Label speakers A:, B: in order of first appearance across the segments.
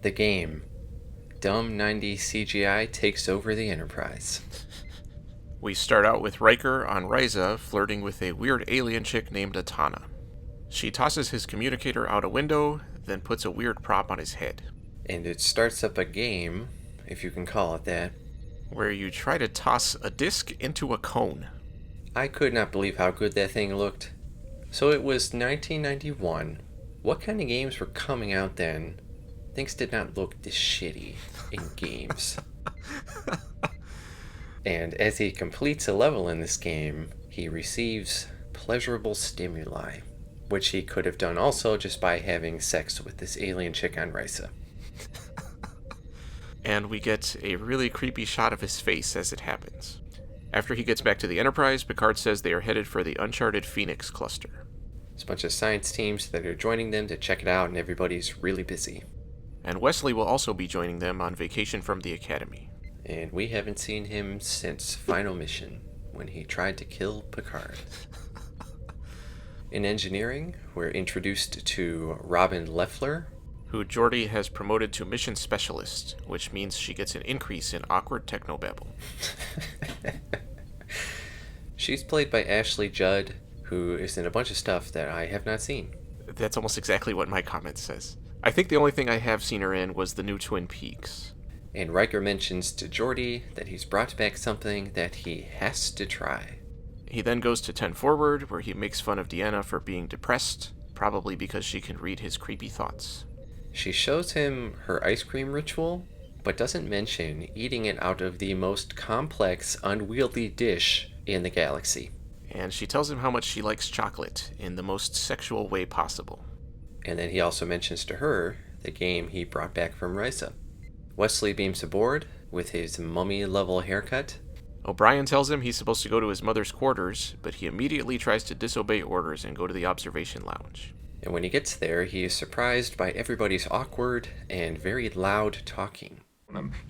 A: The game. Dumb 90s CGI takes over the Enterprise.
B: We start out with Riker on Risa flirting with a weird alien chick named Atana. She tosses his communicator out a window, then puts a weird prop on his head.
A: And it starts up a game, if you can call it that,
B: where you try to toss a disc into a cone.
A: I could not believe how good that thing looked. So it was 1991. What kind of games were coming out then? Things did not look this shitty in games. And as he completes a level in this game, he receives pleasurable stimuli, which he could have done also just by having sex with this alien chick on Risa.
B: And we get a really creepy shot of his face as it happens. After he gets back to the Enterprise, Picard says they are headed for the uncharted Phoenix cluster.
A: There's a bunch of science teams that are joining them to check it out, and everybody's really busy.
B: And Wesley will also be joining them on vacation from the Academy.
A: And we haven't seen him since Final Mission, when he tried to kill Picard. In engineering, we're introduced to Robin Leffler,
B: who Geordi has promoted to mission specialist, which means she gets an increase in awkward technobabble.
A: She's played by Ashley Judd, who is in a bunch of stuff that I have not seen.
B: That's almost exactly what my comment says. I think the only thing I have seen her in was the new Twin Peaks.
A: And Riker mentions to Geordi that he's brought back something that he has to try.
B: He then goes to 10 Forward, where he makes fun of Deanna for being depressed, probably because she can read his creepy thoughts.
A: She shows him her ice cream ritual, but doesn't mention eating it out of the most complex, unwieldy dish in the galaxy.
B: And she tells him how much she likes chocolate in the most sexual way possible.
A: And then he also mentions to her the game he brought back from Risa. Wesley beams aboard with his mummy-level haircut.
B: O'Brien tells him he's supposed to go to his mother's quarters, but he immediately tries to disobey orders and go to the observation lounge.
A: And when he gets there, he is surprised by everybody's awkward and very loud talking.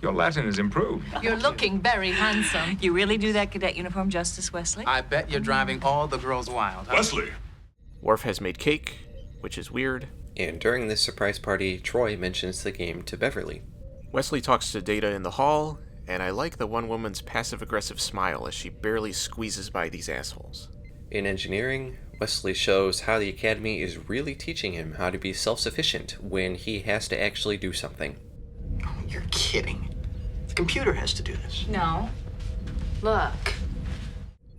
C: Your Latin is improved.
D: You're looking very handsome.
E: You really do that cadet uniform justice, Wesley?
F: I bet you're driving all the girls wild. Huh?
C: Wesley!
B: Worf has made cake, which is weird.
A: And during this surprise party, Troy mentions the game to Beverly.
B: Wesley talks to Data in the hall, and I like the one woman's passive-aggressive smile as she barely squeezes by these assholes.
A: In engineering, Wesley shows how the Academy is really teaching him how to be self-sufficient when he has to actually do something.
G: Oh, you're kidding. The computer has to do this.
D: No. Look.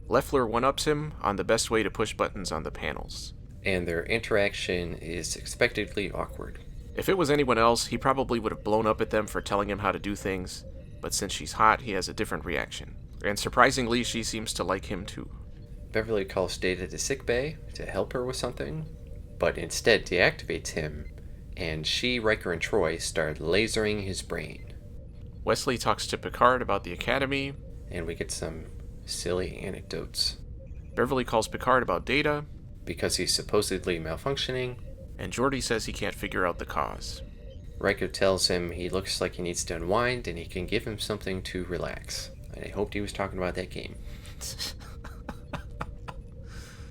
B: Leffler one-ups him on the best way to push buttons on the panels.
A: And their interaction is expectedly awkward.
B: If it was anyone else, he probably would have blown up at them for telling him how to do things, but since she's hot, he has a different reaction. And surprisingly, she seems to like him too.
A: Beverly calls Data to sickbay to help her with something, but instead deactivates him, and she, Riker, and Troy start lasering his brain.
B: Wesley talks to Picard about the Academy,
A: and we get some silly anecdotes.
B: Beverly calls Picard about Data,
A: because he's supposedly malfunctioning,
B: and Geordi says he can't figure out the cause.
A: Riker tells him he looks like he needs to unwind and he can give him something to relax. And I hoped he was talking about that game.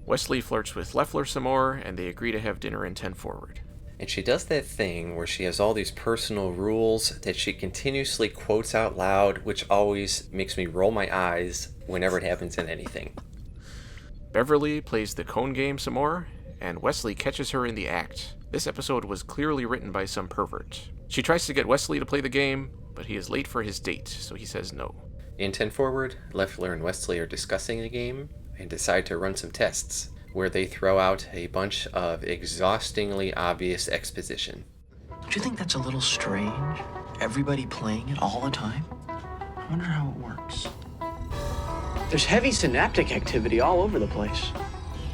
B: Wesley flirts with Leffler some more, and they agree to have dinner in 10 Forward.
A: And she does that thing where she has all these personal rules that she continuously quotes out loud, which always makes me roll my eyes whenever it happens in anything.
B: Beverly plays the cone game some more, and Wesley catches her in the act. This episode was clearly written by some pervert. She tries to get Wesley to play the game, but he is late for his date, so he says no.
A: In 10 Forward, Leffler and Wesley are discussing the game and decide to run some tests, where they throw out a bunch of exhaustingly obvious exposition.
G: Don't you think that's a little strange? Everybody playing it all the time? I wonder how it works.
H: There's heavy synaptic activity all over the place.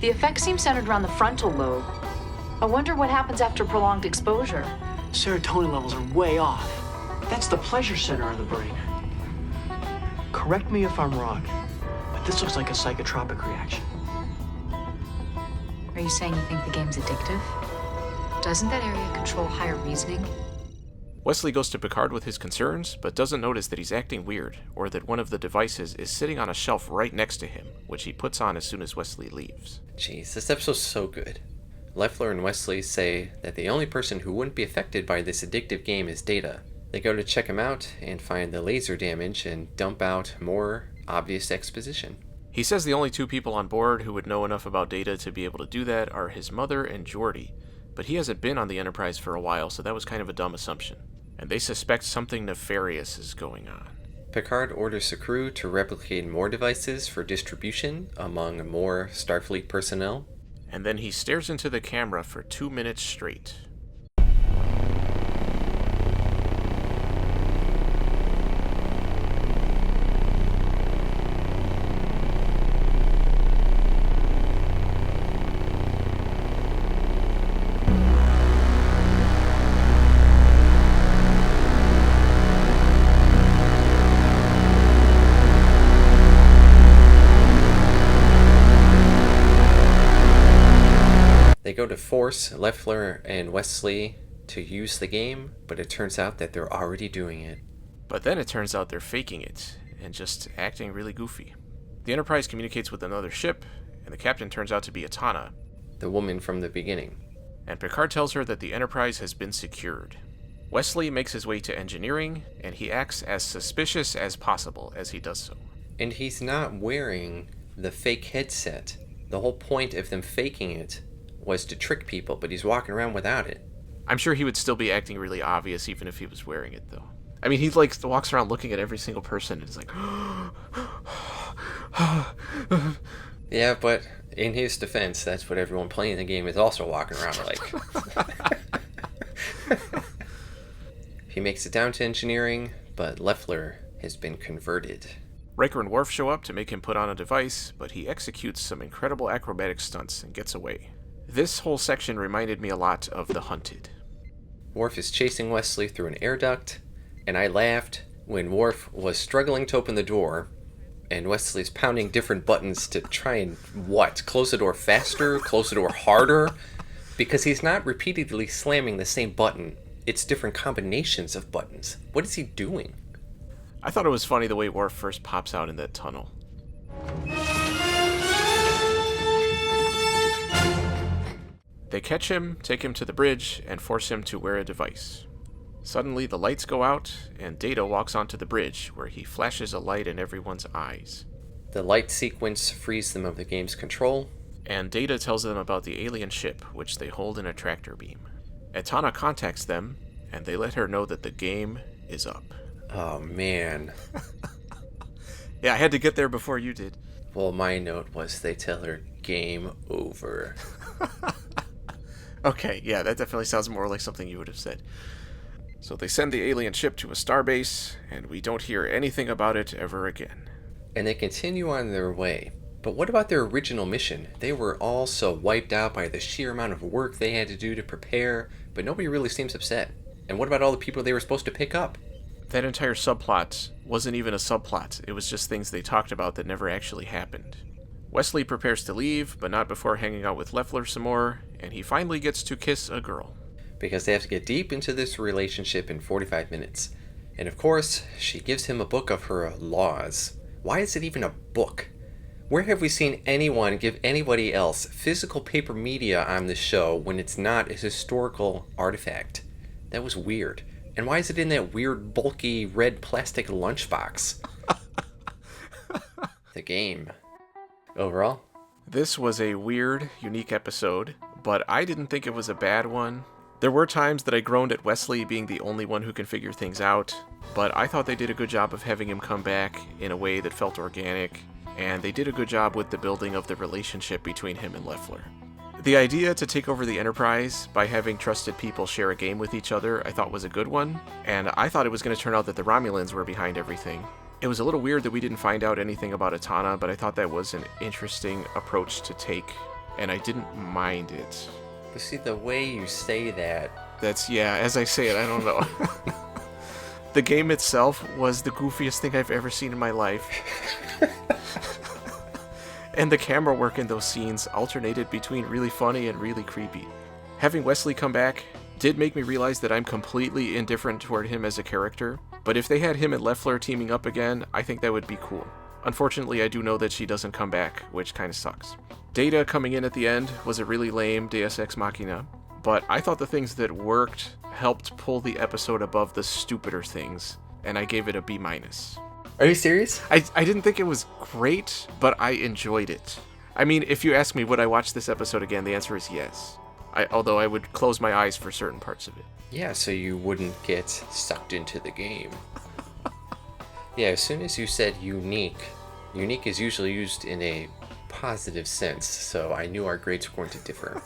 I: The effect seems centered around the frontal lobe. I wonder what happens after prolonged exposure.
H: Serotonin levels are way off. That's the pleasure center of the brain. Correct me if I'm wrong, but this looks like a psychotropic reaction.
I: Are you saying you think the game's addictive? Doesn't that area control higher reasoning?
B: Wesley goes to Picard with his concerns, but doesn't notice that he's acting weird, or that one of the devices is sitting on a shelf right next to him, which he puts on as soon as Wesley leaves.
A: Jeez, this episode's so good. Leffler and Wesley say that the only person who wouldn't be affected by this addictive game is Data. They go to check him out and find the laser damage and dump out more obvious exposition.
B: He says the only two people on board who would know enough about Data to be able to do that are his mother and Geordi, but he hasn't been on the Enterprise for a while, so that was kind of a dumb assumption. And they suspect something nefarious is going on.
A: Picard orders the crew to replicate more devices for distribution among more Starfleet personnel.
B: And then he stares into the camera for 2 minutes straight.
A: They go to force Leffler and Wesley to use the game, but it turns out that they're already doing it.
B: But then it turns out they're faking it, and just acting really goofy. The Enterprise communicates with another ship, and the captain turns out to be Atana.
A: The woman from the beginning.
B: And Picard tells her that the Enterprise has been secured. Wesley makes his way to engineering, and he acts as suspicious as possible as he does so.
A: And he's not wearing the fake headset. The whole point of them faking it was to trick people, but he's walking around without it.
B: I'm sure he would still be acting really obvious even if he was wearing it, though. I mean, he walks around looking at every single person and is like...
A: Yeah, but in his defense, that's what everyone playing the game is also walking around like. He makes it down to engineering, but Leffler has been converted.
B: Riker and Worf show up to make him put on a device, but he executes some incredible acrobatic stunts and gets away. This whole section reminded me a lot of The Hunted.
A: Worf is chasing Wesley through an air duct, and I laughed when Worf was struggling to open the door, and Wesley's pounding different buttons to try and, close the door faster, close the door harder? Because he's not repeatedly slamming the same button. It's different combinations of buttons. What is he doing?
B: I thought it was funny the way Worf first pops out in that tunnel. They catch him, take him to the bridge, and force him to wear a device. Suddenly, the lights go out, and Data walks onto the bridge, where he flashes a light in everyone's eyes.
A: The light sequence frees them of the game's control.
B: And Data tells them about the alien ship, which they hold in a tractor beam. Atana contacts them, and they let her know that the game is up.
A: Oh, man.
B: Yeah, I had to get there before you did.
A: Well, my note was they tell her, game over.
B: Okay, yeah, that definitely sounds more like something you would have said. So they send the alien ship to a starbase, and we don't hear anything about it ever again.
A: And they continue on their way. But what about their original mission? They were all so wiped out by the sheer amount of work they had to do to prepare, but nobody really seems upset. And what about all the people they were supposed to pick up?
B: That entire subplot wasn't even a subplot. It was just things they talked about that never actually happened. Wesley prepares to leave, but not before hanging out with Leffler some more, and he finally gets to kiss a girl.
A: Because they have to get deep into this relationship in 45 minutes. And of course, she gives him a book of her laws. Why is it even a book? Where have we seen anyone give anybody else physical paper media on the show when it's not a historical artifact? That was weird. And why is it in that weird, bulky, red plastic lunchbox? The game. Overall?
B: This was a weird, unique episode, but I didn't think it was a bad one. There were times that I groaned at Wesley being the only one who can figure things out, but I thought they did a good job of having him come back in a way that felt organic, and they did a good job with the building of the relationship between him and Leffler. The idea to take over the Enterprise by having trusted people share a game with each other I thought was a good one, and I thought it was going to turn out that the Romulans were behind everything. It was a little weird that we didn't find out anything about Atana, but I thought that was an interesting approach to take, and I didn't mind it.
A: You see, the way you say that...
B: That's, yeah, as I say it, I don't know. The game itself was the goofiest thing I've ever seen in my life. And the camera work in those scenes alternated between really funny and really creepy. Having Wesley come back did make me realize that I'm completely indifferent toward him as a character, but if they had him and Leffler teaming up again, I think that would be cool. Unfortunately, I do know that she doesn't come back, which kind of sucks. Data coming in at the end was a really lame Deus Ex Machina, but I thought the things that worked helped pull the episode above the stupider things, and I gave it a B-.
A: Are you serious?
B: I didn't think it was great, but I enjoyed it. I mean, if you ask me, would I watch this episode again, the answer is yes. Although I would close my eyes for certain parts of it.
A: Yeah, so you wouldn't get sucked into the game. Yeah, as soon as you said unique is usually used in a positive sense, so I knew our grades were going to differ.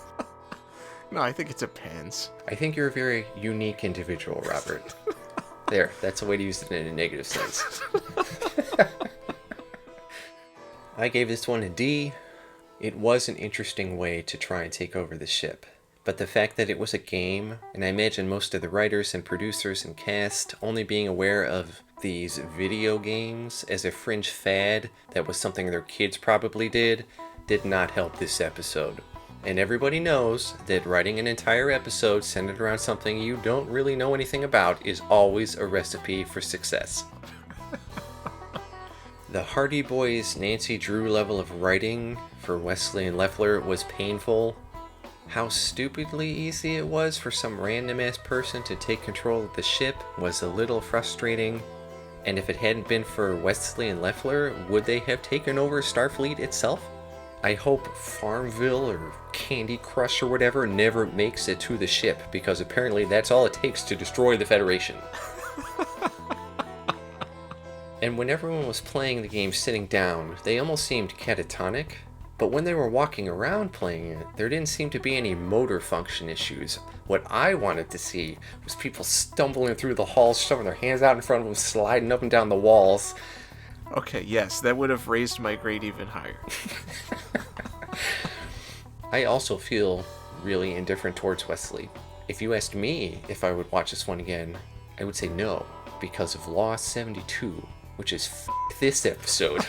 B: No, I think it depends.
A: I think you're a very unique individual, Robert. There, that's a way to use it in a negative sense. I gave this one a D. It was an interesting way to try and take over the ship. But the fact that it was a game, and I imagine most of the writers and producers and cast only being aware of these video games as a fringe fad that was something their kids probably did not help this episode. And everybody knows that writing an entire episode centered around something you don't really know anything about is always a recipe for success. The Hardy Boys' Nancy Drew level of writing for Wesley and Loeffler was painful. How stupidly easy it was for some random-ass person to take control of the ship was a little frustrating. And if it hadn't been for Wesley and Loeffler, would they have taken over Starfleet itself? I hope Farmville or Candy Crush or whatever never makes it to the ship, because apparently that's all it takes to destroy the Federation. And when everyone was playing the game sitting down, they almost seemed catatonic. But when they were walking around playing it, there didn't seem to be any motor function issues. What I wanted to see was people stumbling through the halls, shoving their hands out in front of them, sliding up and down the walls.
B: Okay, yes, that would have raised my grade even higher.
A: I also feel really indifferent towards Wesley. If you asked me if I would watch this one again, I would say no, because of Law 72, which is this episode.